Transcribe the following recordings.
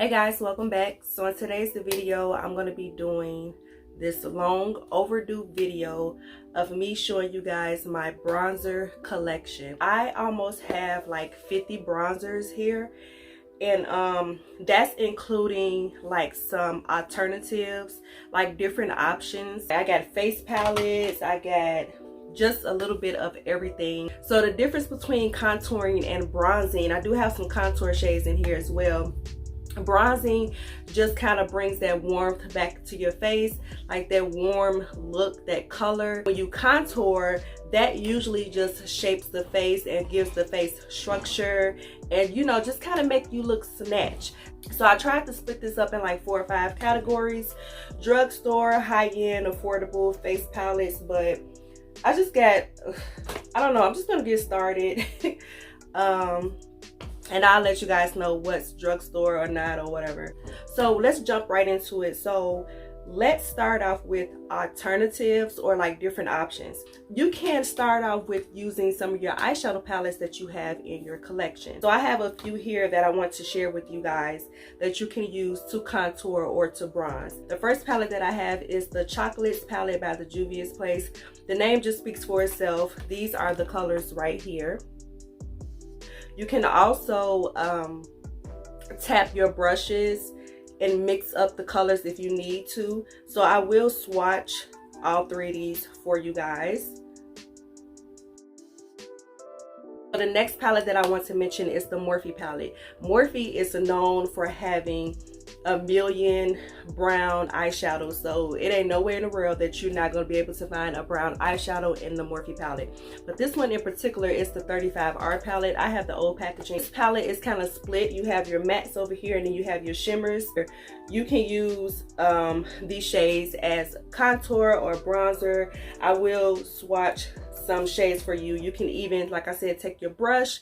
Hey guys, welcome back. So in today's video, I'm going to be doing this long overdue video of me showing you guys my bronzer collection. I almost have like 50 bronzers here, and that's including like some alternatives, like different options. I got face palettes, I got just a little bit of everything. So the difference between contouring and bronzing, I do have some contour shades in here as well. Bronzing just kind of brings that warmth back to your face, like that warm look, that color. When you contour, that usually just shapes the face and gives the face structure and, you know, just kind of make you look snatched. So I tried to split this up in like 4 or 5 categories: drugstore, high-end, affordable face palettes. But I just got, I don't know, I'm just gonna get started. And I'll let you guys know what's drugstore or not or whatever. So let's jump right into it. So let's start off with alternatives, or like different options. You can start off with using some of your eyeshadow palettes that you have in your collection. So I have a few here that I want to share with you guys that you can use to contour or to bronze. The first palette that I have is the Chocolates palette by the Juvia Place. The name just speaks for itself. These are the colors right here. You can also tap your brushes and mix up the colors if you need to. So I will swatch all 3 of these for you guys. The next palette that I want to mention is the Morphe palette. Morphe is known for having a million brown eyeshadows, so it ain't nowhere in the world that you're not going to be able to find a brown eyeshadow in the Morphe palette. But this one in particular is the 35R palette. I have the old packaging. This palette is kind of split. You have your mattes over here and then you have your shimmers. You can use these shades as contour or bronzer. I will swatch some shades for you. You can even, like I said, take your brush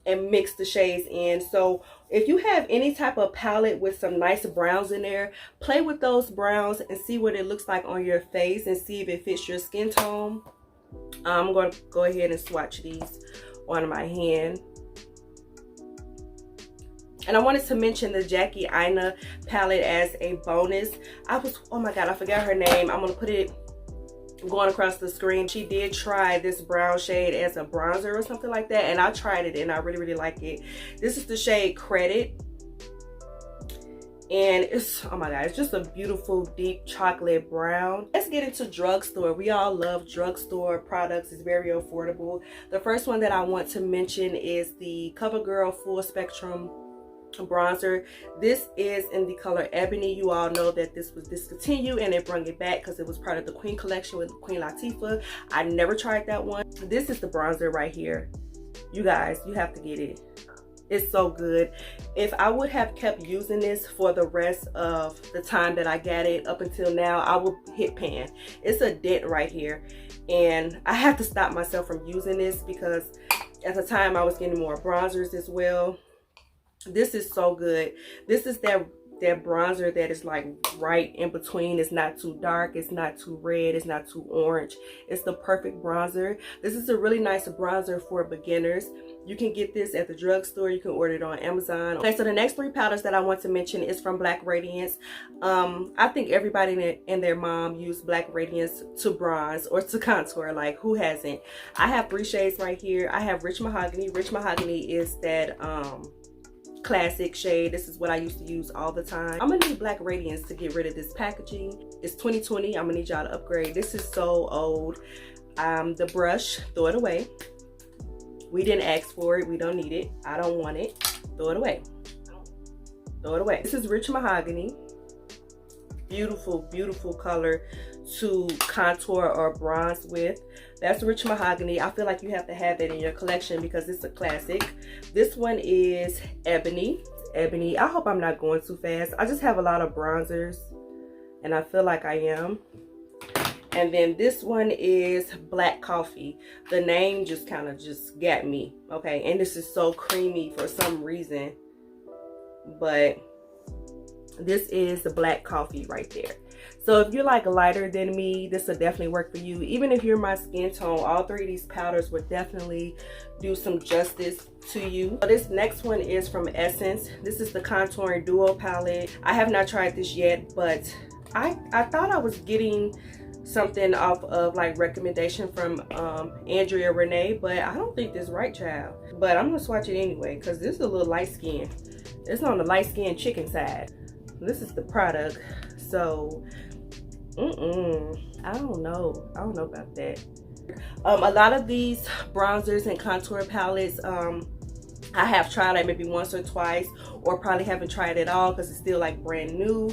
and mix the shades in. So if you have any type of palette with some nice browns in there, play with those browns and see what it looks like on your face and see if it fits your skin tone. I'm going to go ahead and swatch these on my hand. And I wanted to mention the Jackie Aina palette as a bonus. Oh my god, I forgot her name. I'm going to put it going across the screen. She did try this brown shade as a bronzer or something like that, and I tried it and I really like it. This is the shade Credit, and it's, oh my god, it's just a beautiful deep chocolate brown. Let's get into drugstore. We all love drugstore products. It's very affordable. The first one that I want to mention is the CoverGirl Full Spectrum bronzer. This is in the color Ebony. You all know that this was discontinued and they brought it back because it was part of the Queen collection with Queen Latifah. I never tried that one. This is the bronzer right here. You guys, you have to get it. It's so good. If I would have kept using this for the rest of the time that I got it up until now, I would hit pan. It's a dent right here, and I have to stop myself from using this because at the time I was getting more bronzers as well. This is so good. This is that bronzer that is like right in between. It's not too dark, it's not too red, it's not too orange. It's the perfect bronzer. This is a really nice bronzer for beginners. You can get this at the drugstore. You can order it on Amazon. Okay, so the next 3 powders that I want to mention is from Black Radiance. I think everybody and their mom use Black Radiance to bronze or to contour. Like, who hasn't? I have 3 shades right here. I have Rich Mahogany. Rich Mahogany is that classic shade. This is what I used to use all the time. I'm gonna need Black Radiance to get rid of this packaging. It's 2020. I'm gonna need y'all to upgrade. This is so old. The brush, throw it away. We didn't ask for it. We don't need it. I don't want it. Throw it away. Throw it away. This is Rich Mahogany. Beautiful color to contour or bronze with. That's Rich Mahogany. I feel like you have to have that in your collection because it's a classic. This one is Ebony. I hope I'm not going too fast. I just have a lot of bronzers and I feel like I am. And then this one is Black Coffee. The name just kind of just got me. Okay, and this is so creamy for some reason, but This is the black coffee right there. So if you're like lighter than me, this will definitely work for you. Even if you're my skin tone, all three of these powders would definitely do some justice to you. So this next one is from Essence. This is the Contouring Duo palette. I have not tried this yet, but I thought I was getting something off of like recommendation from Andrea Renee, but I don't think this is right, child. But I'm gonna swatch it anyway because this is a little light skin. It's on the light skin chicken side. This is the product. So I don't know about that. A lot of these bronzers and contour palettes, I have tried it maybe once or twice, or probably haven't tried it at all because it's still like brand new,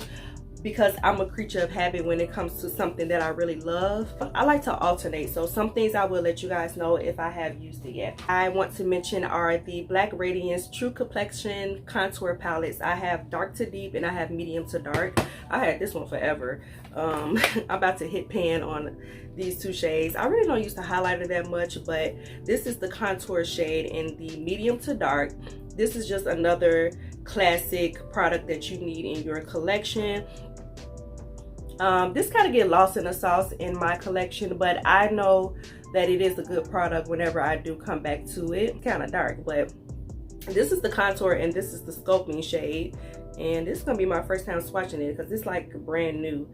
because I'm a creature of habit when it comes to something that I really love. I like to alternate, so some things I will let you guys know if I have used it yet. I want to mention are the Black Radiance True Complexion Contour Palettes. I have dark to deep and I have medium to dark. I had this one forever. I'm about to hit pan on these two shades. I really don't use the highlighter that much, but this is the contour shade in the medium to dark. This is just another classic product that you need in your collection. This kind of get lost in the sauce in my collection, but I know that it is a good product whenever I do come back to it. Kind of dark, but this is the contour and this is the sculpting shade, and this is gonna be my first time swatching it because it's like brand new.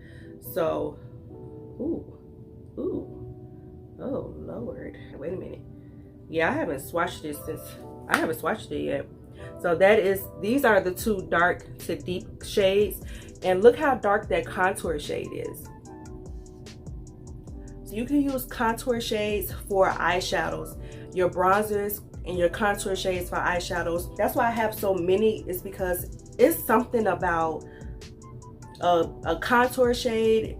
So oh Lord, wait a minute. Yeah, I haven't swatched it yet. So these are the two dark to deep shades, and look how dark that contour shade is. So you can use contour shades for eyeshadows, your bronzers and your contour shades for eyeshadows. That's why I have so many, is because it's something about a contour shade,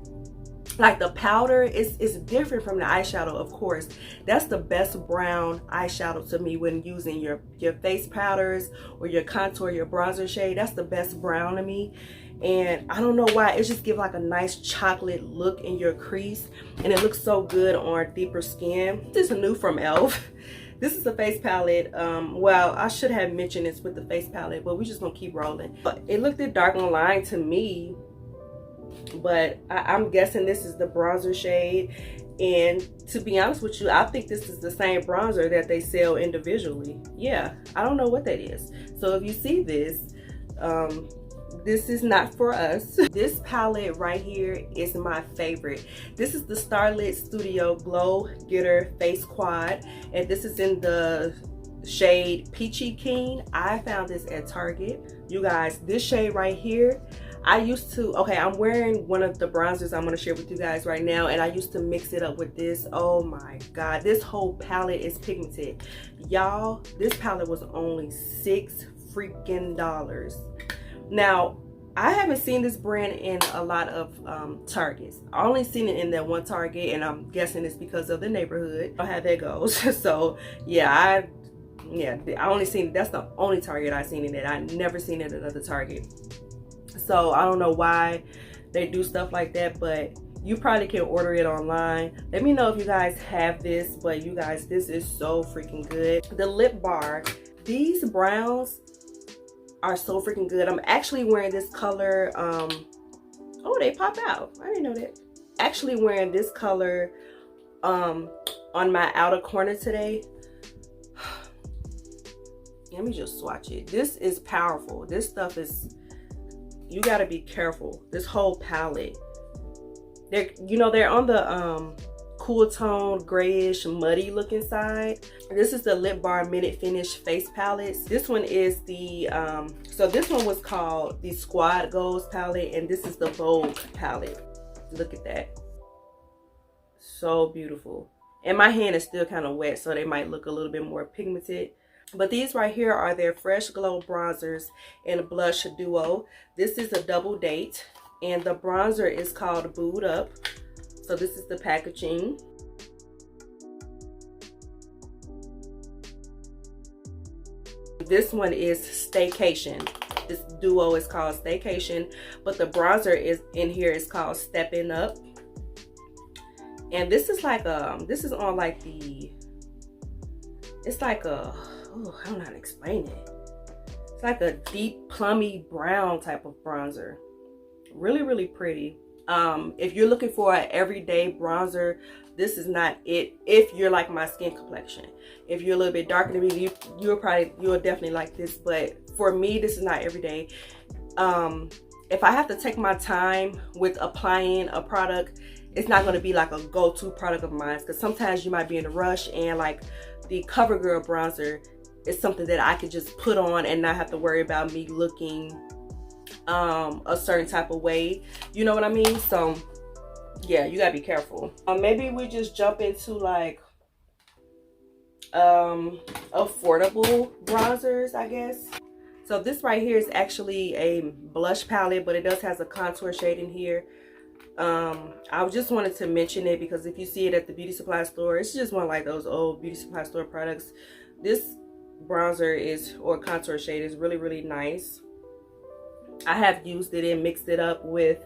like the powder is different from the eyeshadow. Of course, that's the best brown eyeshadow to me when using your face powders or your contour, your bronzer shade. That's the best brown to me, and I don't know why, it just gives like a nice chocolate look in your crease, and it looks so good on deeper skin. This is new from e.l.f. This is a face palette. Well, I should have mentioned this with the face palette, but we're just gonna keep rolling. But it looked dark online to me, but I'm guessing this is the bronzer shade. And to be honest with you, I think this is the same bronzer that they sell individually. Yeah, I don't know what that is. So if you see this, this is not for us. This palette right here is my favorite. This is the Starlit Studio Glow Getter Face Quad, and this is in the shade Peachy Keen. I found this at Target. You guys, this shade right here, I used to, okay, I'm wearing one of the bronzers I'm going to share with you guys right now, and I used to mix it up with this. Oh my god, this whole palette is pigmented. Y'all, this palette was only $6 freaking. Now, I haven't seen this brand in a lot of Targets. I only seen it in that one Target, and I'm guessing it's because of the neighborhood. I know how that goes. So yeah, I only seen, that's the only Target I've seen it at. I never seen it at another Target. So I don't know why they do stuff like that, but you probably can order it online. Let me know if you guys have this, but you guys, this is so freaking good. The lip bar, these browns are so freaking good. I'm actually wearing this color, oh, they pop out. I didn't know that. Actually wearing this color on my outer corner today. Let me just swatch it. This is powerful. This stuff is, you gotta be careful. This whole palette, they're on the cool tone, grayish, muddy looking side. This is the Lip Bar Minute Finish Face Palettes. This one is the, so this one was called the Squad Goals palette, and this is the Vogue palette. Look at that. So beautiful. And my hand is still kind of wet, so they might look a little bit more pigmented. But these right here are their Fresh Glow bronzers in blush duo. This is a double date, and the bronzer is called Booed Up. So this is the packaging. This one is Staycation. This duo is called Staycation, but the bronzer is in here is called Stepping Up. And this is like this is on like the, it's like a, oh, I don't know how to explain it. It's like a deep plummy brown type of bronzer. Really, really pretty. If you're looking for an everyday bronzer, this is not it. If you're like my skin complexion, if you're a little bit darker than me, you'll definitely like this. But for me, this is not everyday. If I have to take my time with applying a product, it's not going to be like a go-to product of mine, because sometimes you might be in a rush, and like the CoverGirl bronzer is something that I could just put on and not have to worry about me looking a certain type of way, you know what I mean? So yeah, you gotta be careful. Maybe we just jump into like affordable bronzers, I guess. So this right here is actually a blush palette, but it does has a contour shade in here. I just wanted to mention it because if you see it at the beauty supply store, it's just one of like those old beauty supply store products. This bronzer is, or contour shade, is really, really nice. I have used it and mixed it up with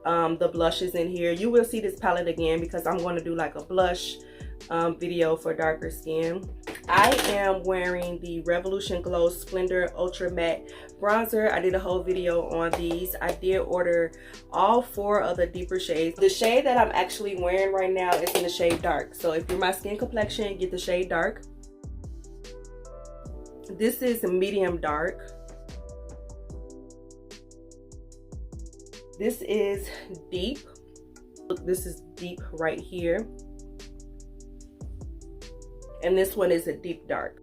the blushes in here. You will see this palette again because I'm going to do like a blush video for darker skin. I am wearing the Revolution Glow Splendour Ultra Matte Bronzer. I did a whole video on these. I did order all 4 of the deeper shades. The shade that I'm actually wearing right now is in the shade dark. So if you're my skin complexion, get the shade dark. This is medium dark. This is deep. This is deep right here. And this one is a deep dark.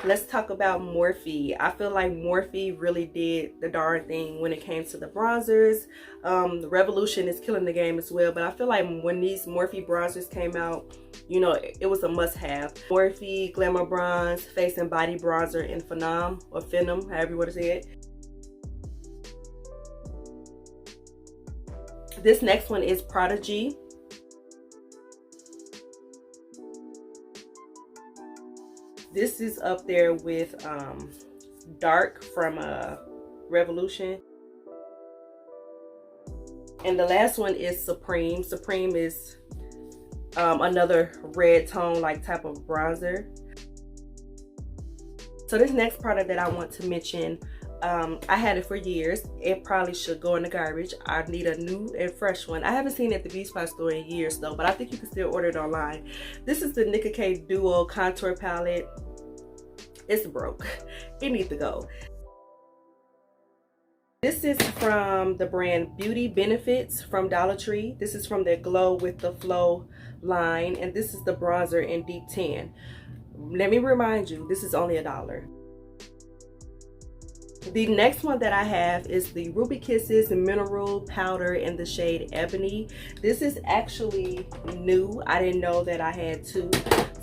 Let's talk about Morphe. I feel like Morphe really did the darn thing when it came to the bronzers. The Revolution is killing the game as well, but I feel like when these Morphe bronzers came out, you know, it was a must-have. Morphe glamabronze face and body bronzer in Phenom, or Phenom, however you want to say it. This next one is Prodigy. This is up there with Dark from Revolution. And the last one is Supreme. Supreme is another red tone like type of bronzer. So this next product that I want to mention, I had it for years. It probably should go in the garbage. I need a new and fresh one. I haven't seen it at the beauty supply store in years though, but I think you can still order it online. This is the Nicka K Duo Contour Palette. It's broke. It needs to go. This is from the brand Beauty Benefits from Dollar Tree. This is from their Glow with the Flow line, and this is the bronzer in Deep Tan. Let me remind you, this is only $1. The next one that I have is the Ruby Kisses Mineral Powder in the shade Ebony. This is actually new. I didn't know that I had 2.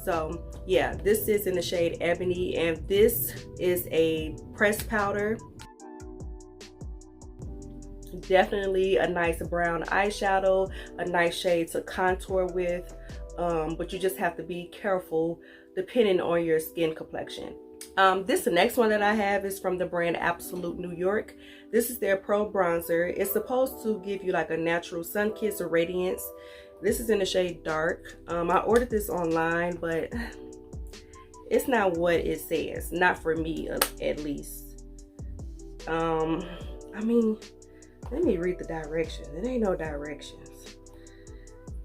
So yeah, this is in the shade Ebony, and this is a pressed powder. Definitely a nice brown eyeshadow, a nice shade to contour with, but you just have to be careful depending on your skin complexion. The next one that I have is from the brand Absolute New York. This is their Pro Bronzer. It's supposed to give you like a natural sun kiss or radiance. This is in the shade Dark. I ordered this online, but it's not what it says. Not for me, at least. I mean, let me read the directions. It ain't no directions.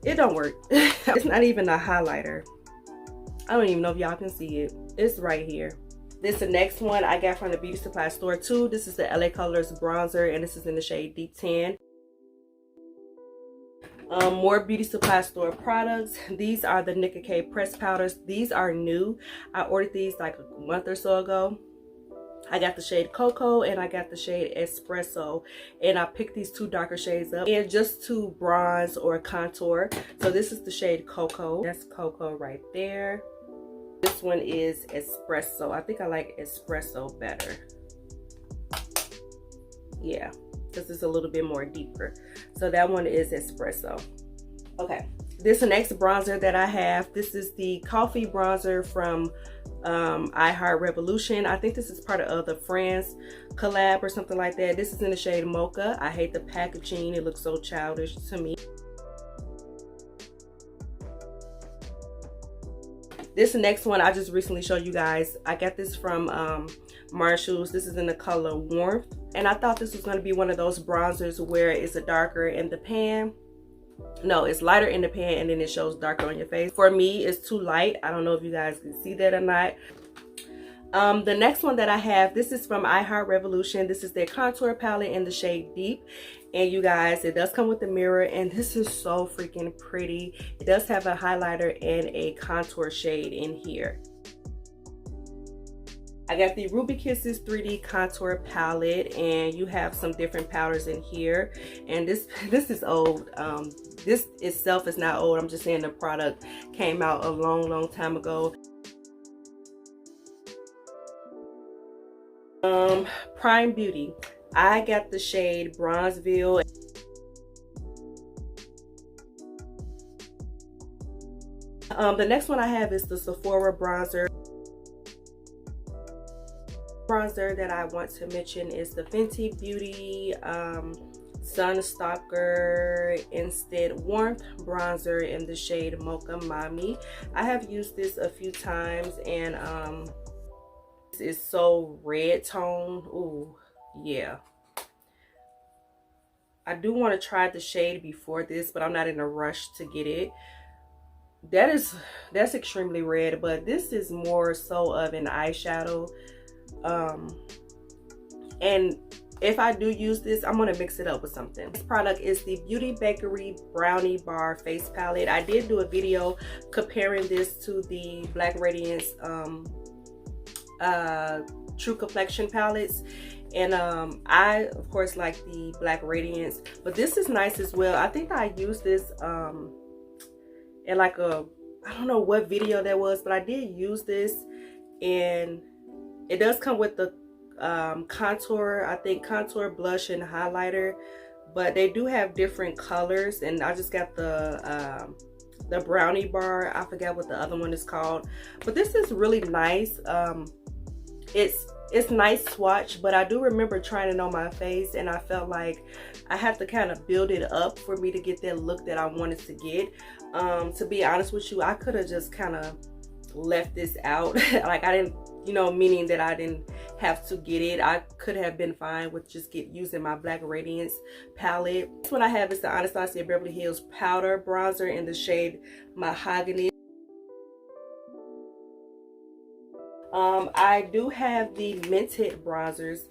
It don't work. It's not even a highlighter. I don't even know if y'all can see it. It's right here. This is the next one I got from the beauty supply store too. This is the LA Colors bronzer, and this is in the shade Deep Tan. More beauty supply store products. These are the Nicka K pressed powders. These are new. I ordered these like a month or so ago. I got the shade Cocoa and I got the shade Espresso, and I picked these 2 darker shades up and just to bronze or contour. So this is the shade Cocoa. That's Cocoa right there. This one is Espresso. I think I like Espresso better. Yeah, because it's a little bit more deeper. So that one is Espresso. Okay, this is the next bronzer that I have. This is the Coffee Bronzer from Revolution. I think this is part of the Friends collab or something like that. This is in the shade Mocha. I hate the packaging. It looks so childish to me. This next one I just recently showed you guys. I got this from Marshall's. This is in the color Warmth, and I thought this was going to be one of those bronzers where it's a darker in the pan. No, it's lighter in the pan and then it shows darker on your face. For me, it's too light. I don't know if you guys can see that or not. The next one that I have, this is from I Heart Revolution. This is their contour palette in the shade Deep. And you guys, it does come with a mirror, and this is so freaking pretty. It does have a highlighter and a contour shade in here. I got the Ruby Kisses 3D contour palette, and you have some different powders in here. And this is old. This itself is not old. I'm just saying the product came out a long time ago. Prime Beauty. I got the shade Bronzeville. The next one I have is the Sephora bronzer. Bronzer that I want to mention is the Fenty Beauty Sunstalker Instant Warmth bronzer in the shade Mocha Mami. I have used this a few times, and this is so red tone. Ooh, yeah. I do want to try the shade before this, but I'm not in a rush to get it. That's extremely red, but this is more so of an eyeshadow. And if I do use this, I'm going to mix it up with something. This product is the Beauty Bakery Brownie Bar Face Palette. I did do a video comparing this to the Black Radiance True Complexion palettes. And I of course like the Black Radiance, but this is nice as well. I think I used this in like I don't know what video that was, but I did use this, and it does come with the contour, I think contour, blush, and highlighter, but they do have different colors. And I just got the brownie bar. I forget what the other one is called, but this is really nice. It's nice swatch, but I do remember trying it on my face, and I felt like I had to kind of build it up for me to get that look that I wanted to get. To be honest with you, I could have just kind of left this out. Like I didn't, you know, meaning that I didn't have to get it. I could have been fine with just using my Black Radiance palette. This one I have is the Anastasia Beverly Hills Powder Bronzer in the shade Mahogany. I do have the Mented bronzers.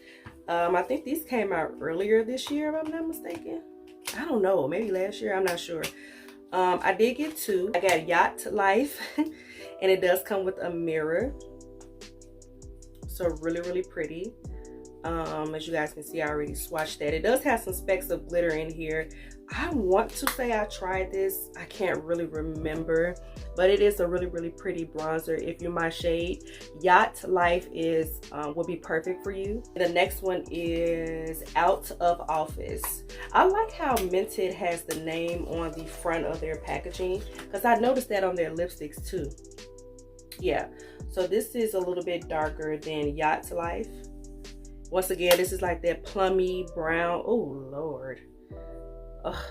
I think these came out earlier this year, if I'm not mistaken. I don't know, maybe last year, I'm not sure. I did get two. I got Yacht Life, and it does come with a mirror. So really pretty. As you guys can see, I already swatched that. It does have some specks of glitter in here. I want to say I tried this. I can't really remember, but it is a really pretty bronzer. If you're my shade, Yacht Life is will be perfect for you. The next one is Out of Office. I like how Mented has the name on the front of their packaging, because I noticed that on their lipsticks too. Yeah, so this is a little bit darker than Yacht Life. Once again, this is like that plummy brown. Oh Lord. Ugh,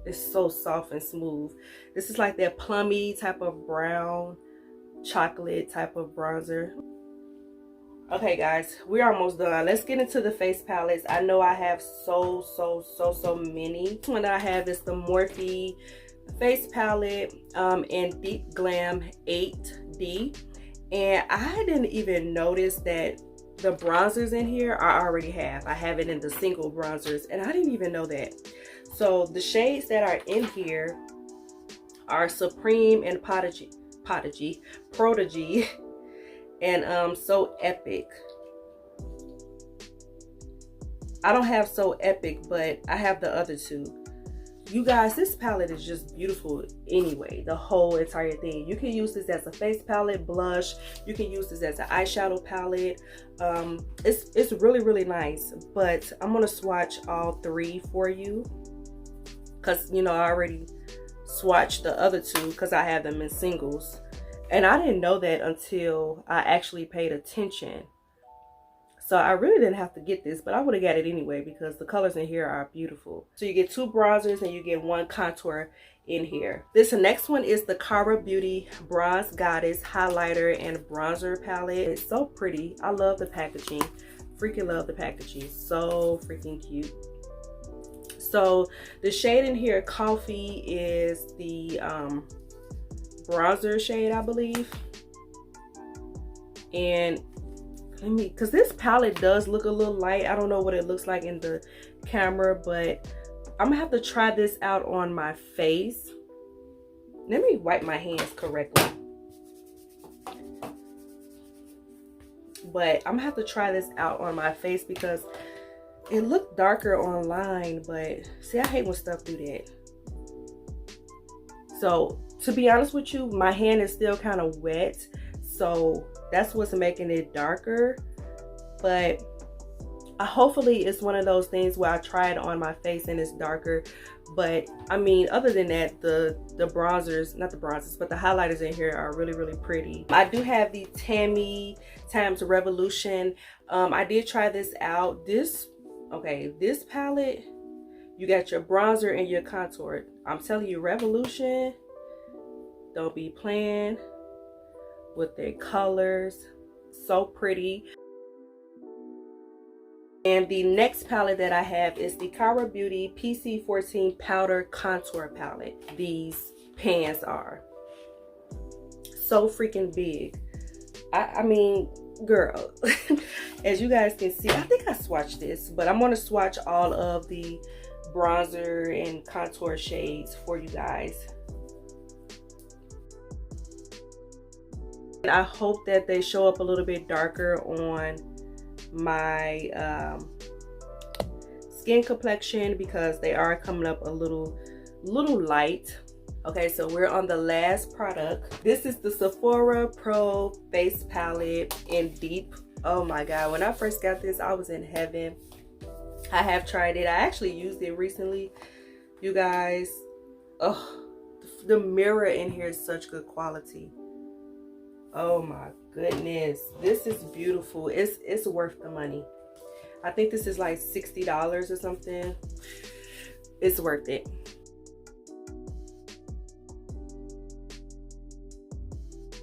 it's so soft and smooth. This is like that plummy type of brown chocolate type of bronzer. Okay guys, we're almost done. Let's get into the face palettes. I know I have so many. This one that I have is the Morphe face palette in Deep Glam 8D, and I didn't even notice that the bronzers in here I already have. I have it in the single bronzers, and I didn't even know that. So the shades that are in here are Supreme and Prodigy, and So Epic. I don't have So Epic, but I have the other two. You guys, this palette is just beautiful anyway, the whole entire thing. You can use this as a face palette, blush. You can use this as an eyeshadow palette. It's really nice, but I'm gonna swatch all three for you, because you know I already swatched the other two because I have them in singles, and I didn't know that until I actually paid attention. So I really didn't have to get this, but I would have got it anyway because the colors in here are beautiful. So you get two bronzers and you get one contour in here. This next one is the Carver Beauty Bronze Goddess Highlighter and Bronzer Palette. It's so pretty. I love the packaging. Freaking love the packaging. So freaking cute. So the shade in here, Coffee, is the bronzer shade, I believe. And let me, because this palette does look a little light. I don't know what it looks like in the camera, but I'm gonna have to try this out on my face. Let me wipe my hands correctly. But I'm gonna have to try this out on my face because it looked darker online, but see, I hate when stuff do that. So to be honest with you, my hand is still kind of wet, so that's what's making it darker. But hopefully it's one of those things where I try it on my face and it's darker. But I mean, other than that, the bronzers, not the bronzers, but the highlighters in here are really, really pretty. I do have the Tammy Times Revolution. I did try this out. This palette, you got your bronzer and your contour. I'm telling you, Revolution, don't be playing with their colors. So pretty. And the next palette that I have is the Carver Beauty PC14 Powder Contour Palette. These pans are so freaking big. I mean, girl, as you guys can see, I think I swatched this, but I'm going to swatch all of the bronzer and contour shades for you guys. And I hope that they show up a little bit darker on my skin complexion because they are coming up a little light. Okay, so we're on the last product. This is the Sephora Pro Face Palette in Deep. Oh my god, when I first got this, I was in heaven. I have tried it. I actually used it recently, you guys. Oh, the mirror in here is such good quality. Oh my goodness, this is beautiful. It's worth the money. I think this is like $60 or something. It's worth it.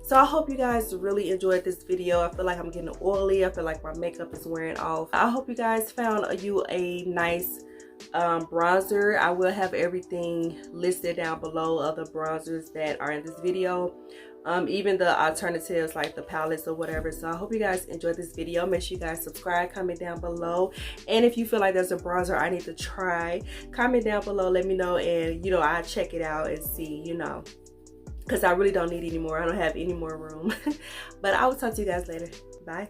So I hope you guys really enjoyed this video. I feel like I'm getting oily. I feel like my makeup is wearing off. I hope you guys found you a nice bronzer. I will have everything listed down below of the bronzers that are in this video. Even the alternatives like the palettes or whatever. So I hope you guys enjoyed this video. Make sure you guys subscribe, comment down below, and if you feel like there's a bronzer I need to try, comment down below, let me know, and you know, I'll check it out and see, you know, because I really don't need any more. I don't have any more room. But I will talk to you guys later. Bye.